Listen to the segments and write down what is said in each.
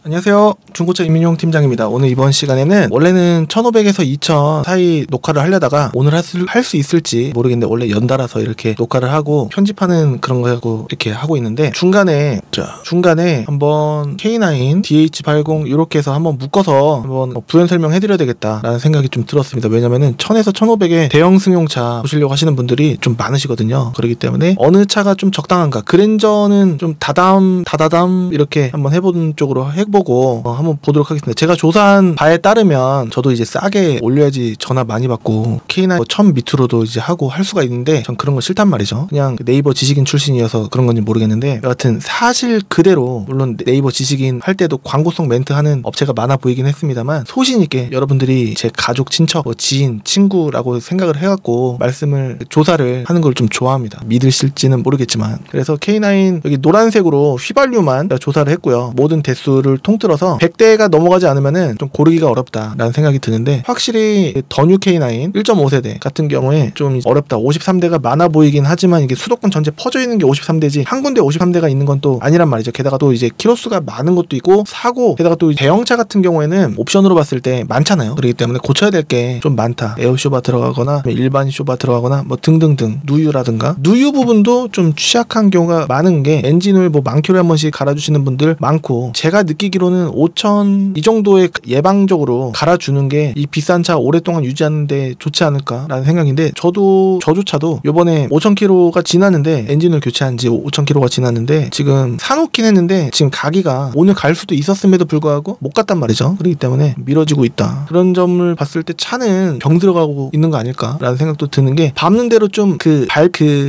안녕하세요. 중고차 이민용 팀장입니다. 오늘 이번 시간에는 원래는 1500에서 2000 사이 녹화를 하려다가 오늘 할 수 있을지 모르겠는데 원래 연달아서 이렇게 녹화를 하고 편집하는 그런 거하고 이렇게 하고 있는데 중간에 한번 K9, DH80 이렇게 해서 한번 묶어서 한번 부연 설명해드려야 되겠다라는 생각이 좀 들었습니다. 왜냐면은 1000에서 1500의 대형 승용차 보시려고 하시는 분들이 좀 많으시거든요. 그렇기 때문에 어느 차가 좀 적당한가, 그랜저는 좀 다다담 이렇게 한번 해보는 쪽으로 해보고 한번 보도록 하겠습니다. 제가 조사한 바에 따르면 저도 이제 싸게 올려야지 전화 많이 받고 K9 1000 밑으로도 이제 하고 할 수가 있는데 전 그런 거 싫단 말이죠. 그냥 네이버 지식인 출신이어서 그런 건지 모르겠는데 여하튼 사실 그대로, 물론 네이버 지식인 할 때도 광고성 멘트 하는 업체가 많아 보이긴 했습니다만 소신 있게 여러분들이 제 가족, 친척, 지인, 친구라고 생각을 해갖고 말씀을, 조사를 하는 걸 좀 좋아합니다. 믿으실지는 모르겠지만. 그래서 K9 여기 노란색으로 휘발유만 조사를 했고요. 모든 대수를 통틀어서 100대가 넘어가지 않으면은 좀 고르기가 어렵다라는 생각이 드는데, 확실히 더 뉴 K9 1.5세대 같은 경우에 좀 어렵다. 53대가 많아 보이긴 하지만 이게 수도권 전체 퍼져 있는 게 53대지 한 군데 53대가 있는 건 또 아니란 말이죠. 게다가 또 이제 키로수가 많은 것도 있고 사고, 게다가 또 대형차 같은 경우에는 옵션으로 봤을 때 많잖아요. 그렇기 때문에 고쳐야 될 게 좀 많다. 에어쇼바 들어가거나 일반 쇼바 들어가거나 뭐 등등등, 누유라든가 누유 부분도 좀 취약한 경우가 많은 게, 엔진을 뭐 만킬로에 한 번씩 갈아주시는 분들 많고, 제가 느끼기로는 5000 이 정도의 예방적으로 갈아주는 게 이 비싼 차 오랫동안 유지하는데 좋지 않을까라는 생각인데, 저조차도 요번에 5000km가 지났는데, 엔진을 교체한 지 5000km가 지났는데 지금 사놓긴 했는데 지금 가기가 오늘 갈 수도 있었음에도 불구하고 못 갔단 말이죠. 그렇기 때문에 미뤄지고 있다. 그런 점을 봤을 때 차는 병 들어가고 있는 거 아닐까라는 생각도 드는 게, 밟는 대로 좀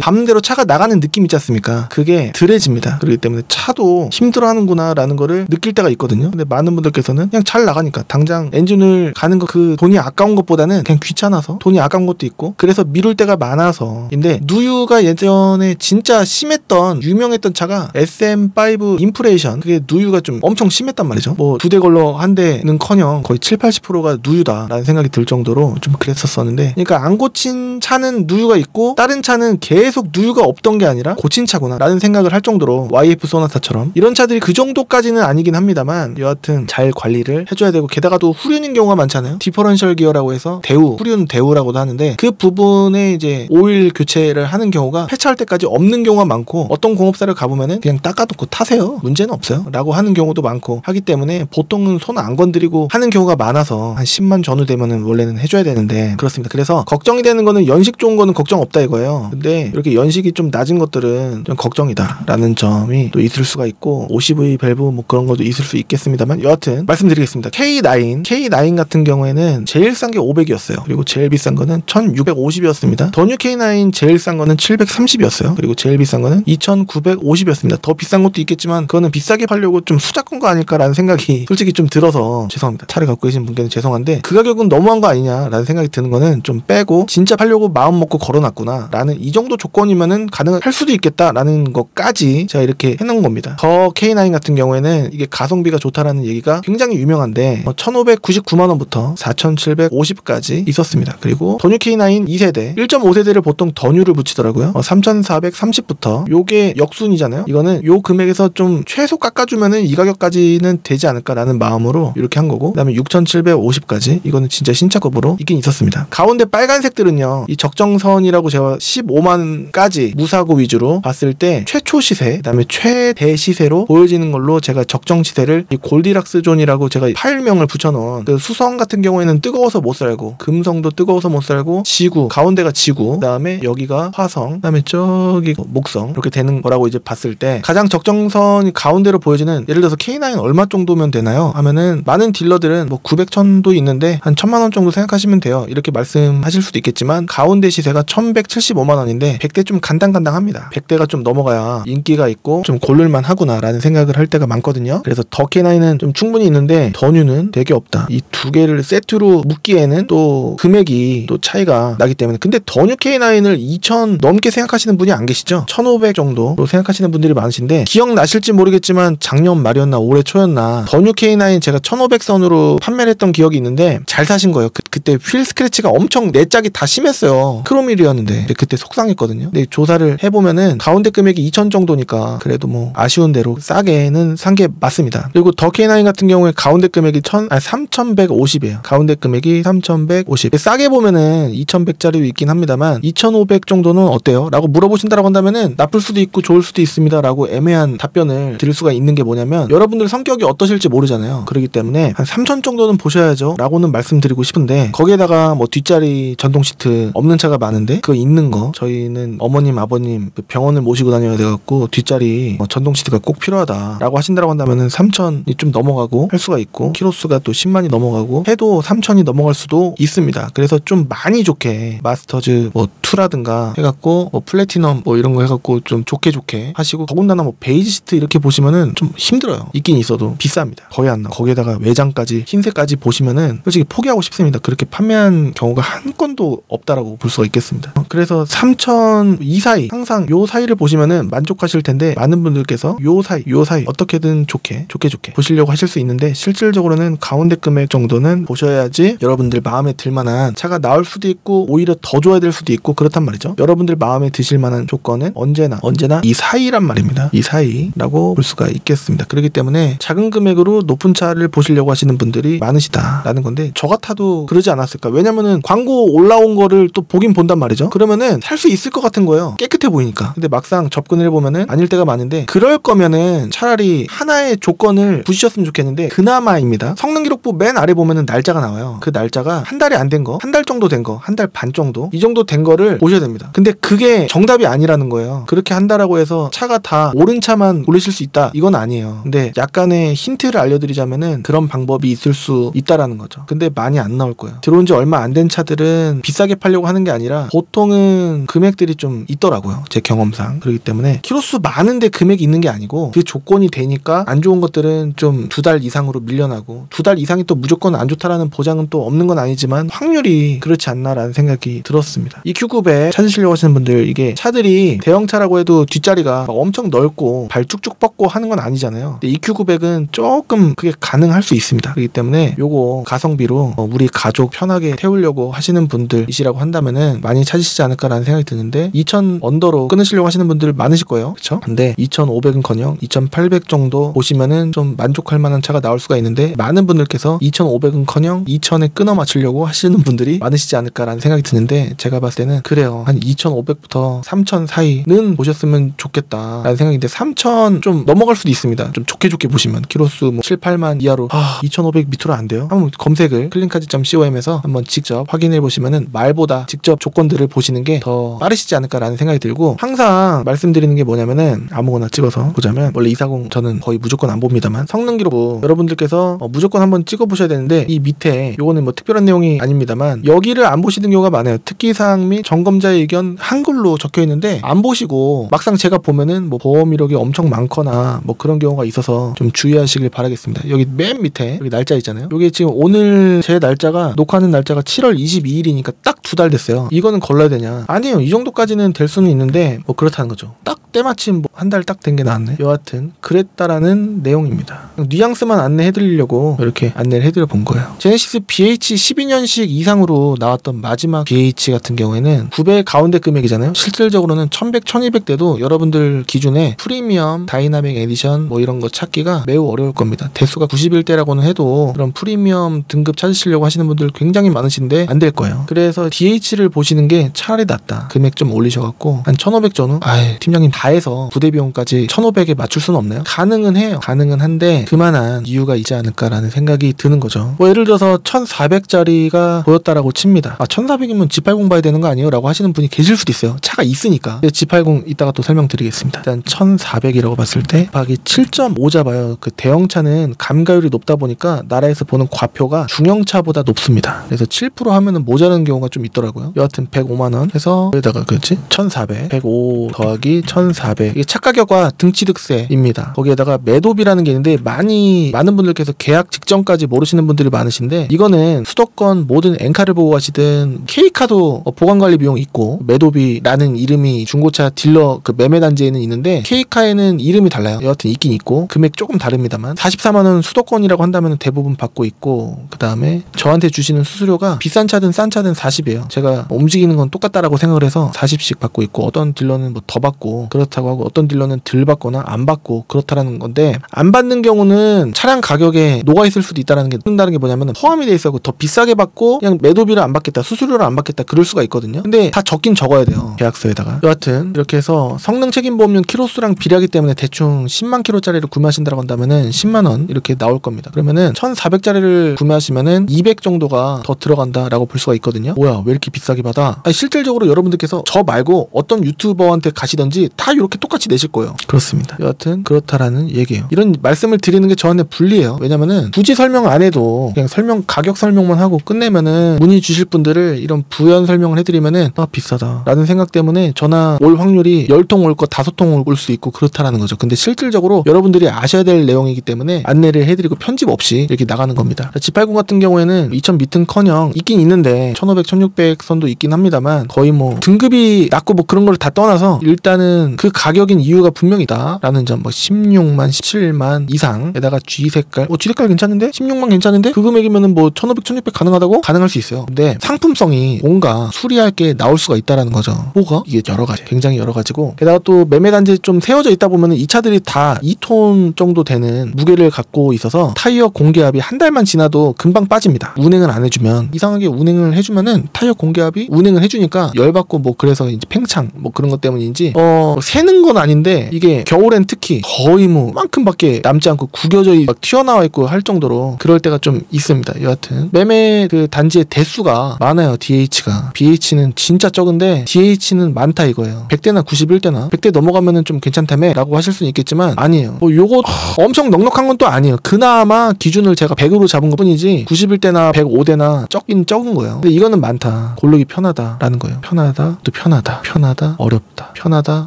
밟는 대로 차가 나가는 느낌 있지 않습니까? 그게 덜해집니다. 그렇기 때문에 차도 힘들어하는구나 라는 거를 느낄 때가 있거든요. 근데 많은 분들께서는 그냥 잘 나가니까 당장 엔진을 가는 거, 그 돈이 아까운 것보다는 그냥 귀찮아서, 돈이 아까운 것도 있고 그래서 미룰 때가 많아서. 근데 누유가 예전에 진짜 심했던 유명했던 차가 SM5 인프레이션, 그게 누유가 좀 엄청 심했단 말이죠. 뭐 2대 걸러 한 대는커녕 거의 70-80%가 누유다라는 생각이 들 정도로 좀 그랬었었는데, 그러니까 안 고친 차는 누유가 있고 다른 차는 계속 누유가 없던 게 아니라 고친 차구나 라는 생각을 할 정도로, YF 소나타처럼 이런 차들이 그 정도까지는 아니긴 합니다만 여하튼 잘 관리를 해줘야 되고, 게다가 또 후륜인 경우가 많잖아요. 디퍼런셜 기어라고 해서 후륜 대우라고도 하는데, 그 부분에 이제 오일 교체를 하는 경우가 폐차할 때까지 없는 경우가 많고, 어떤 공업사를 가보면은 그냥 닦아놓고 타세요, 문제는 없어요 라고 하는 경우도 많고 하기 때문에 보통은 손 안 건드리고 하는 경우가 많아서 한 10만 전후 되면은 원래는 해줘야 되는데, 그렇습니다. 그래서 걱정이 되는 거는 연식 좋은 거는 걱정 없다 이거예요. 근데 이렇게 연식이 좀 낮은 것들은 좀 걱정이다 라는 점이 또 있을 수가 있고, 50V 밸브 뭐 그런 것도 있을 수 있겠습니다만 여하튼 말씀드리겠습니다. K9 같은 경우에는 제일 싼 게 500이었어요. 그리고 제일 비싼 거는 1650이었습니다. 더 뉴 K9 제일 싼 거는 730이었어요. 그리고 제일 비싼 거는 2950이었습니다. 더 비싼 것도 있겠지만 그거는 비싸게 팔려고 좀 수작한 거 아닐까라는 생각이 솔직히 좀 들어서 죄송합니다. 차를 갖고 계신 분께는 죄송한데, 그 가격은 너무한 거 아니냐라는 생각이 드는 거는 좀 빼고, 진짜 팔려고 마음 먹고 걸어놨구나 라는, 이 정도 조건이면은 가능할 수도 있겠다라는 것까지 제가 이렇게 해놓은 겁니다. 더 K9 같은 경우에는 이게 가성비가 좋다라는 얘기가 굉장히 유명한데 1599만원부터 4750까지 있었습니다. 그리고 더 뉴 K9 2세대 1.5세대를 보통 더 뉴를 붙이더라고요. 3430부터 요게 역순이잖아요. 이거는 요 금액에서 좀 최소 깎아주면은 이 가격까지는 되지 않을까라는 마음으로 이렇게 한 거고, 그 다음에 6750까지 이거는 진짜 신차급으로 있긴 있었습니다. 가운데 빨간색들은요, 이 적정선이라고 제가 15만까지 무사고 위주로 봤을 때 최초 시세, 그 다음에 최대 시세로 보여지는 걸로 제가 적정 시세를 이 골디락스 존이라고 제가 파일명을 붙여놓은, 그 수성 같은 경우에는 뜨거워서 못 살고, 금성도 뜨거워서 못 살고, 지구 가운데가 지구, 그 다음에 여기가 화성, 그 다음에 저기 목성, 이렇게 되는 거라고 이제 봤을 때 가장 적정선이 가운데로 보여지는, 예를 들어서 K9 얼마 정도면 되나요 하면은, 많은 딜러들은 뭐 900, 1000도 있는데 한 1000만원 정도 생각하시면 돼요 이렇게 말씀하실 수도 있겠지만, 가운데 시세가 1175만원인데 100대 좀 간당간당합니다. 100대가 좀 넘어가야 인기가 있고 좀 고를만 하구나 라는 생각을 할 때가 많거든요. 그래서 더 K9은 좀 충분히 있는데 더 뉴는 되게 없다. 이 두 개를 세트로 묶기에는 또 금액이 또 차이가 나기 때문에. 근데 더 뉴 K9을 2000 넘게 생각하시는 분이 안 계시죠? 1500 정도로 생각하시는 분들이 많으신데, 기억나실지 모르겠지만 작년 말이었나 올해 초였나 더 뉴 K9 제가 1500선으로 판매를 했던 기억이 있는데 잘 사신 거예요. 그때 휠 스크래치가 엄청 내 짝이 다 심했어요. 크롬일이었는데 그때 속상했거든요. 근데 조사를 해보면은 가운데 금액이 2천 정도니까 그래도 뭐 아쉬운 대로 싸게는 산 게 맞습니다. 그리고 더 K9 같은 경우에 가운데 금액이 3,150이에요. 가운데 금액이 3,150. 싸게 보면은 2,100짜리도 있긴 합니다만 2,500 정도는 어때요? 라고 물어보신다라고 한다면은 나쁠 수도 있고 좋을 수도 있습니다 라고 애매한 답변을 드릴 수가 있는 게 뭐냐면 여러분들 성격이 어떠실지 모르잖아요. 그렇기 때문에 한 3,000 정도는 보셔야죠 라고는 말씀드리고 싶은데 거기에다가 뭐 뒷자리 전동 시트 없는 차가 많은데 그거 있는 거 저희는 어머님 아버님 병원을 모시고 다녀야 돼갖고 뒷자리 전동 시트가 꼭 필요하다 라고 하신다라고 한다면은 3,000이 좀 넘어가고 할 수가 있고 키로수가 또 10만이 넘어가고 해도 3,000이 넘어갈 수도 있습니다. 그래서 좀 많이 좋게 마스터즈 뭐 2라든가 해갖고 뭐 플래티넘 뭐 이런 거 해갖고 좀 좋게 하시고 더군다나 뭐 베이지 시트 이렇게 보시면은 좀 힘들어요. 있긴 있어도 비쌉니다. 거의 안 나. 거기에다가 외장까지 흰색까지 보시면은 솔직히 포기하고 싶습니다. 그렇게 판매한 경우가 한 건도 없다라고 볼 수가 있겠습니다. 그래서 3,000 이 사이 항상 요 사이를 보시면은 만족하실 텐데 많은 분들께서 요 사이 어떻게든 좋게 보시려고 하실 수 있는데 실질적으로는 가운데 금액 정도는 보셔야지 여러분들 마음에 들만한 차가 나올 수도 있고 오히려 더 좋아야 될 수도 있고 그렇단 말이죠. 여러분들 마음에 드실 만한 조건은 언제나 이 사이란 말입니다. 이 사이라고 볼 수가 있겠습니다. 그렇기 때문에 작은 금액으로 높은 차를 보시려고 하시는 분들이 많으시다라는 건데 저 같아도 그러지 않았을까? 왜냐면은 광고 올라온 거를 또 보긴 본단 말이죠. 그러면은 살 수 있을 것 같은 거예요. 깨끗해 보이니까. 근데 막상 접근을 해보면은 아닐 때가 많은데 그럴 거면은 차라리 하나의 조건을 부시셨으면 좋겠는데 그나마입니다. 성능 기록부 맨 아래 보면은 날짜가 나와요. 그 날짜가 한 달이 안 된 거, 한 달 정도 된 거, 한 달 반 정도 이 정도 된 거를 보셔야 됩니다. 근데 그게 정답이 아니라는 거예요. 그렇게 한다라고 해서 차가 다 옳은 차만 고르실 수 있다 이건 아니에요. 근데 약간의 힌트를 알려드리자면은 그런 방법이 있을 수 있다라는 거죠. 근데 많이 안 나올 거예요. 들어온 지 얼마 안 된 차들은 비싸게 팔려고 하는 게 아니라 보통은 금액들이 좀 있더라고요. 제 경험상. 그렇기 때문에 키로수 많은데 금액이 있는 게 아니고 그 조건이 되니까 안 좋은 것들은 좀 2달 이상으로 밀려나고 2달 이상이 또 무조건 안 좋다라는 보장은 또 없는 건 아니지만 확률이 그렇지 않나라는 생각이 들었습니다. EQ900 찾으시려고 하시는 분들 이게 차들이 대형차라고 해도 뒷자리가 엄청 넓고 발 쭉쭉 뻗고 하는 건 아니잖아요. 근데 EQ900은 조금 그게 가능할 수 있습니다. 그렇기 때문에 요거 가성비로 우리 가족 편하게 태우려고 하시는 분들이시라고 한다면은 많이 찾으시지 않을까라는 생각이 드는데 2,000 언더로 끊으시려고 하시는 분들 많으실 거예요. 그쵸? 근데 2,500은커녕 2,800 정도 보시면은 좀 만족할 만한 차가 나올 수가 있는데 많은 분들께서 2,500은커녕 2,000에 끊어 맞추려고 하시는 분들이 많으시지 않을까라는 생각이 드는데 제가 봤을 때는 그래요. 한 2,500부터 3,000 사이는 보셨으면 좋겠다라는 생각인데 3,000 좀 넘어갈 수도 있습니다. 좀 좋게 보시면 키로수 뭐 7, 8만 이하로 2,500 밑으로 안 돼요? 한번 검색을 클린카지.com에서 한번 직접 확인해 보시면은 말보다 직접 조건들을 보시는 게 더 빠르시지 않을까라는 생각이 들고 항상 말씀드리는 게 뭐냐면은 아무거나 찍어서 보자면 원래 240 저는 거의 무조건 안 봅니다만 성능 기록부 여러분들께서 무조건 한번 찍어 보셔야 되는데 이 밑에 요거는 뭐 특별한 내용이 아닙니다만 여기를 안 보시는 경우가 많아요. 특기사항 및 점검자의 의견 한글로 적혀 있는데 안 보시고 막상 제가 보면은 뭐 보험 이력이 엄청 많거나 뭐 그런 경우가 있어서 좀 주의하시길 바라겠습니다. 여기 맨 밑에 여기 날짜 있잖아요. 여기 지금 오늘 제 날짜가 녹화하는 날짜가 7월 22일이니까 딱 2달 됐어요. 이거는 걸러야 되냐? 아니에요. 이 정도까지는 될 수는 있는데 뭐 그렇다는 거죠. 딱 때마침 뭐 한 달 딱 된 게 나왔네. 여하튼 그랬다라는 내용입니다. 뉘앙스만 안내해드리려고 이렇게 안내를 해드려 본 거예요. 제네시스 BH 12년식 이상으로 나왔던 마지막 BH 같은 경우에는 900 가운데 금액이잖아요. 실질적으로는 1100, 1200대도 여러분들 기준에 프리미엄, 다이나믹 에디션 뭐 이런 거 찾기가 매우 어려울 겁니다. 대수가 91대라고는 해도 그런 프리미엄 등급 찾으시려고 하시는 분들 굉장히 많으신데 안 될 거예요. 그래서 DH를 보시는 게 차라리 낫다. 금액 좀 올리셔갖고 한 1,500 전후? 팀장님 다 해서 부대 비용까지 1,500에 맞출 수는 없나요? 가능은 해요. 가능은 한데 그만한 이유가 있지 않을까라는 생각이 드는 거죠. 뭐 예를 들어서 1,400짜리가 보였다라고 칩니다. 1,400이면 G80 봐야 되는 거 아니에요? 라고 하시는 분이 계실 수도 있어요. 차가 있으니까. G80 이따가 또 설명드리겠습니다. 일단 1,400이라고 봤을 때 곱하기 7.5 잡아요. 그 대형차는 감가율이 높다 보니까 나라에서 보는 과표가 중형차보다 높습니다. 그래서 7% 하면은 모자라는 경우가 좀 있더라고요. 여하튼 105만원 해서 여기다가 그렇지? 1,400 105 더하기 1,400 이게 차 가격과 등치득세입니다. 거기에다가 매도비라는 게 있는데 많은 분들께서 계약 직전까지 모르시는 분들이 많으신데 이거는 수도권 모든 엔카를 보고 가시든 K카도 보관관리 비용 있고 매도비라는 이름이 중고차 딜러 그 매매단지에는 있는데 K카에는 이름이 달라요. 여하튼 있긴 있고 금액 조금 다릅니다만 44만원 수도권이라고 한다면 대부분 받고 있고 그 다음에 저한테 주시 주시는 수수료가 비싼 차든 싼 차든 40이에요. 제가 움직이는 건 똑같다라고 생각을 해서 40씩 받고 있고, 어떤 딜러는 뭐 더 받고 그렇다고 하고, 어떤 딜러는 덜 받거나 안 받고 그렇다라는 건데, 안 받는 경우는 차량 가격에 녹아 있을 수도 있다라는 게, 뜬다는 게 뭐냐면 포함이 돼 있어서 더 비싸게 받고 그냥 매도비를 안 받겠다, 수수료를 안 받겠다, 그럴 수가 있거든요. 근데 다 적긴 적어야 돼요, 계약서에다가. 여하튼 이렇게 해서 성능 책임보험료 키로수랑 비례하기 때문에 대충 10만 킬로짜리를 구매하신다고 한다면은 10만원 이렇게 나올 겁니다. 그러면은 1400짜리를 구매하시면은 200 정도가 더 들어간다라고 볼 수가 있거든요. 뭐야, 왜 이렇게 비싸게 받아? 아니, 실질적으로 여러분들께서 저 말고 어떤 유튜버한테 가시던지 다 이렇게 똑같이 내실 거예요. 그렇습니다. 여하튼 그렇다라는 얘기예요. 이런 말씀을 드리는 게 저한테 불리해요. 왜냐면은 굳이 설명 안 해도 그냥 가격 설명만 하고 끝내면은 문의 주실 분들을 이런 부연 설명을 해드리면은 비싸다 라는 생각 때문에 전화 올 확률이 10통 올 거 5통 올 수 있고 그렇다라는 거죠. 근데 실질적으로 여러분들이 아셔야 될 내용이기 때문에 안내를 해드리고 편집 없이 이렇게 나가는 겁니다. G80 같은 경우에는 2000 밑은커녕 있긴 있는데 1500, 1600 선도 있긴 합니다만, 거의 뭐 등급이 낮고 뭐 그런 걸 다 떠나서 일단은 그 가격인 이유가 분명이다 라는 점. 뭐 16만, 17만 이상에다가 G 색깔, G 색깔 괜찮은데? 16만 괜찮은데? 그 금액이면은 뭐 1500, 1600 가능하다고? 가능할 수 있어요. 근데 상품성이 뭔가 수리할 게 나올 수가 있다라는 거죠. 뭐가? 이게 여러 가지, 굉장히 여러 가지고, 게다가 또 매매단지 좀 세워져 있다 보면은 이 차들이 다 2톤 정도 되는 무게를 갖고 있어서 타이어 공기압이 한 달만 지나도 금방 빠집니다. 운행을 안 해주면. 이상하게 운행을 해주면은 타이어 공기압이 운행을 해주니까 열받고 뭐 그래서 이제 팽창 뭐 그런 것 때문인지 새는 건 아닌데, 이게 겨울엔 특히 거의 뭐 만큼밖에 남지 않고 구겨져 막 튀어나와 있고 할 정도로 그럴 때가 좀 있습니다. 여하튼 매매 그 단지의 대수가 많아요. DH가. BH는 진짜 적은데 DH는 많다 이거예요. 100대나 91대나 100대 넘어가면은 좀 괜찮다며 라고 하실 수는 있겠지만, 아니에요. 뭐 요거 엄청 넉넉한 건 또 아니에요. 그나마 기준을 제가 100으로 잡은 것 뿐이지 91대나 105대나 적긴 적은 거예요. 근데 이거는 많다, 고르기 편하다라는 거예요. 편하다, 또 편하다, 어렵다, 편하다,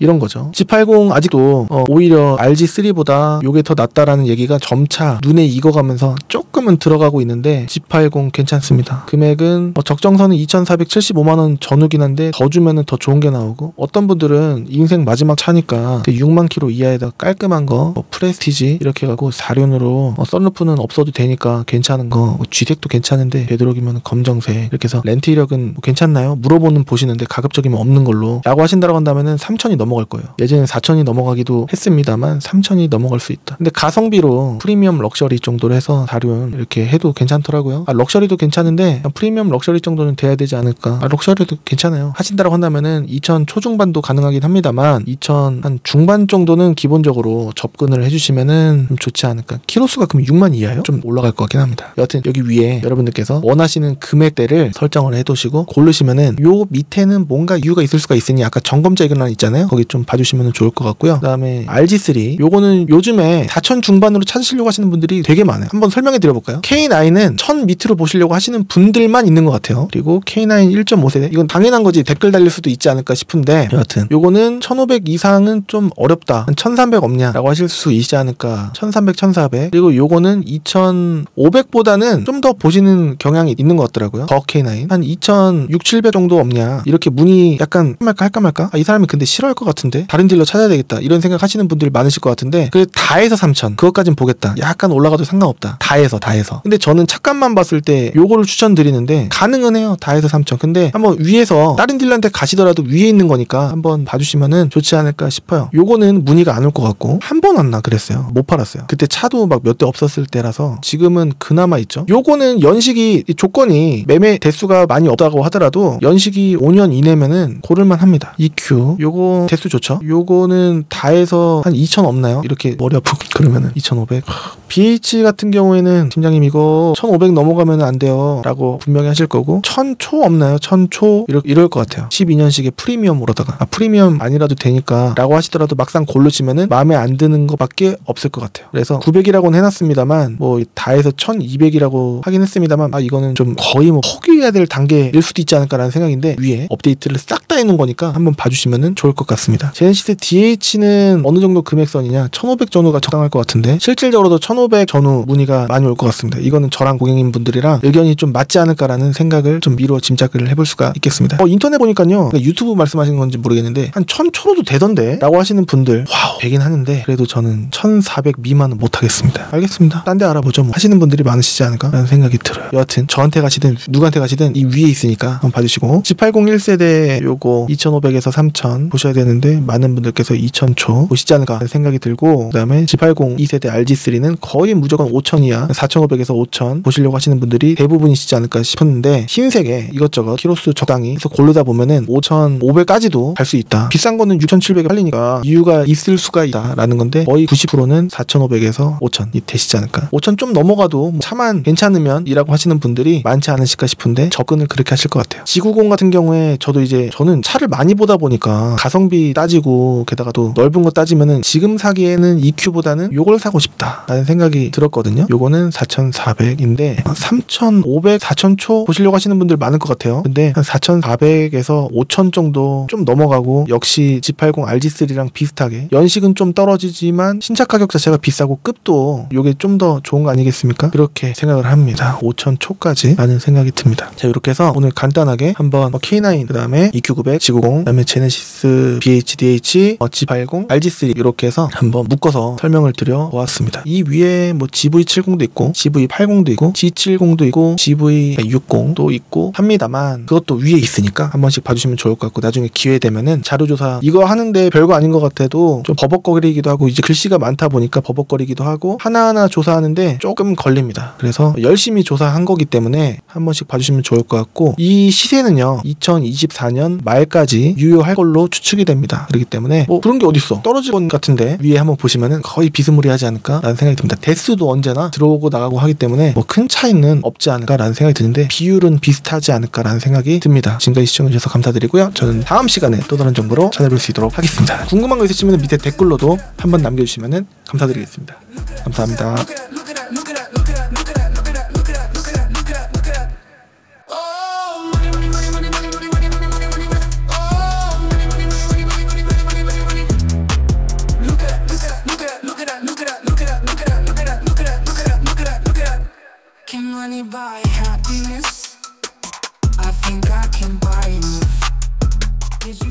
이런 거죠. G80 아직도 오히려 RG3보다 요게 더 낫다라는 얘기가 점차 눈에 익어가면서 조금은 들어가고 있는데, G80 괜찮습니다. 금액은 적정선은 2475만원 전후긴 한데 더 주면은 더 좋은 게 나오고, 어떤 분들은 인생 마지막 차니까 6만 킬로 이하에다 깔끔한 거, 프레스티지 이렇게 가고 4륜으로 썬루프는 없어도 되니까 괜찮은 거, G색도 괜찮은데 되도록이면 검정색, 이렇게 해서 렌트 이력은 뭐 괜찮나요? 물어보는 보시는데 가급적이면 없는 걸로 라고 하신다고 한다면은 3천이 넘어갈 거예요. 예전에 4천이 넘어가기도 했습니다만 3천이 넘어갈 수 있다. 근데 가성비로 프리미엄 럭셔리 정도로 해서 4륜 이렇게 해도 괜찮더라고요. 럭셔리도 괜찮은데 프리미엄 럭셔리 정도는 돼야 되지 않을까. 럭셔리도 괜찮아요. 하신다고 한다면은 2천 초중반도 가능하긴 합니다만 2천 한 중반 정도는 기본적으로 접근을 해주시면은 좀 좋지 않을까. 키로수가 그럼 6만 이하요? 좀 올라갈 것 같긴 합니다. 여하튼 여기 위에 여러분들께서 원하시는 금액대를 설정을 해두시고 고르시면은 요 밑에는 뭔가 이유가 있을 수가 있으니 아까 점검자 의견란 있잖아요. 거기 좀 봐주시면 좋을 것 같고요. 그 다음에 RG3 요거는 요즘에 4천 중반으로 찾으시려고 하시는 분들이 되게 많아요. 한번 설명해 드려볼까요? K9은 1000 밑으로 보시려고 하시는 분들만 있는 것 같아요. 그리고 K9 1.5세대 이건 당연한 거지 댓글 달릴 수도 있지 않을까 싶은데, 여하튼 요거는 1500 이상은 좀 어렵다, 한 1300 없냐 라고 하실 수 있지 않을까. 1300, 1400. 그리고 요거는 2500보다는 좀 더 보시는 경향이 있는 것 같더라고요. 더 K9 한 2600, 700 정도 없냐, 이렇게 문의 약간 할까 말까? 이 사람이 근데 싫어할 것 같은데 다른 딜러 찾아야 되겠다, 이런 생각 하시는 분들이 많으실 것 같은데, 그래 다 해서 3000 그것까진 보겠다, 약간 올라가도 상관없다, 다 해서. 근데 저는 착값만 봤을 때 요거를 추천드리는데, 가능은 해요. 다 해서 3000. 근데 한번 위에서 다른 딜러한테 가시더라도 위에 있는 거니까 한번 봐주시면은 좋지 않을까 싶어요. 요거는 문의가 안 올 것 같고, 한 번 왔나 그랬어요. 못 팔았어요. 그때 차도 막 몇 대 없었을 때라서 지금은 그나마 있죠. 요거는 연식이 조건이 매매 대수가 많이 없다고 하더라도 연식이 5년 이내면은 고를만 합니다. EQ 요거 대수 좋죠. 요거는 다 해서 한 2000 없나요? 이렇게 머리 아프고 그러면은 2500. BH 같은 경우에는 팀장님 이거 1500 넘어가면 안 돼요 라고 분명히 하실 거고, 1000초 없나요? 1000초 이럴 것 같아요. 12년식의 프리미엄으로다가 프리미엄 아니라도 되니까 라고 하시더라도 막상 고르시면은 마음에 안 드는 것밖에 없을 것 같아요. 그래서 900이라고는 해놨습니다만 뭐 다 해서 1200이라고 하긴 했습니다만, 이거는 좀 거의 뭐 포기해야 될 단계일 수도 있지 않을까라는 생각인데, 위에 업데이트를 싹 다 해놓은 거니까 한번 봐주시면은 좋을 것 같습니다. 제네시스 DH는 어느 정도 금액선이냐, 1500 전후가 적당할 것 같은데 실질적으로도 1500 전후 문의가 많이 올 것 같습니다. 이거는 저랑 고객님 분들이랑 의견이 좀 맞지 않을까라는 생각을 좀 미루어 짐작을 해볼 수가 있겠습니다. 인터넷 보니까요, 유튜브 말씀하시는 건지 모르겠는데 한 1000초로도 되던데 라고 하시는 분들 와우 되긴 하는데, 그래도 저는 1400 미만은 못하겠습니다. 알겠습니다. 딴 데 알아보죠 뭐. 하시는 분들이 많으시지 않을까 라는 생각이 들어요. 여하튼 같은 저한테 가시든 누구한테 가시든 이 위에 있으니까 한번 봐주시고 G80 1세대 요거 2500에서 3000 보셔야 되는데 많은 분들께서 2000초 보시지 않을까 생각이 들고, 그 다음에 G80 2세대 RG3는 거의 무조건 5000 이하 4500에서 5000 보시려고 하시는 분들이 대부분이시지 않을까 싶었는데 흰색에 이것저것 키로수 적당히 해서 고르다 보면은 5500까지도 갈 수 있다. 비싼 거는 6700에 팔리니까 이유가 있을 수가 있다 라는 건데 거의 90%는 4500에서 5000이 되시지 않을까. 5000 좀 넘어가도 차만 괜찮으면 이라고 하시는 분들이 많지 않으실까 싶은데 접근을 그렇게 하실 것 같아요. G90 같은 경우에 저는 차를 많이 보다 보니까 가성비 따지고 게다가 또 넓은 거 따지면은 지금 사기에는 EQ보다는 요걸 사고 싶다 라는 생각이 들었거든요. 요거는 4400인데 3500, 4000초 보시려고 하시는 분들 많을 것 같아요. 근데 한 4400에서 5000 정도 좀 넘어가고 역시 G80 RG3랑 비슷하게 연식은 좀 떨어지지만 신차 가격 자체가 비싸고 급도 요게 좀 더 좋은 거 아니겠습니까? 그렇게 생각을 합니다. 5000초까지 라는 생각이 듭니다. 자, 이렇게 해서 오늘 간단하게 한번 K9, 그 다음에 EQ900, G90, 그 다음에 제네시스 BHDH, G80, RG3 이렇게 해서 한번 묶어서 설명을 드려 보았습니다. 이 위에 뭐 GV70도 있고 GV80도 있고 G70도 있고 GV60도 있고 합니다만 그것도 위에 있으니까 한 번씩 봐주시면 좋을 것 같고, 나중에 기회 되면은 자료조사 이거 하는데 별거 아닌 것 같아도 좀 버벅거리기도 하고 이제 글씨가 많다 보니까 버벅거리기도 하고 하나하나 조사하는데 조금 걸립니다. 그래서 열심히 조사한 거기 때문에 한 번씩 봐주시면 좋을 것 같고, 이 시세는요 2024년 말까지 유효할 걸로 추측이 됩니다. 그렇기 때문에 뭐 그런 게 어딨어, 떨어질 것 같은데 위에 한번 보시면은 거의 비스무리하지 않을까 라는 생각이 듭니다. 대수도 언제나 들어오고 나가고 하기 때문에 뭐 큰 차이는 없지 않을까 라는 생각이 드는데 비율은 비슷하지 않을까 라는 생각이 듭니다. 지금까지 시청해주셔서 감사드리고요. 저는 다음 시간에 또 다른 정보로 찾아뵐 수 있도록 하겠습니다. 궁금한 거 있으시면 밑에 댓글로도 한번 남겨주시면 감사드리겠습니다. 감사합니다. Can money buy happiness? I think I can buy enough. Did you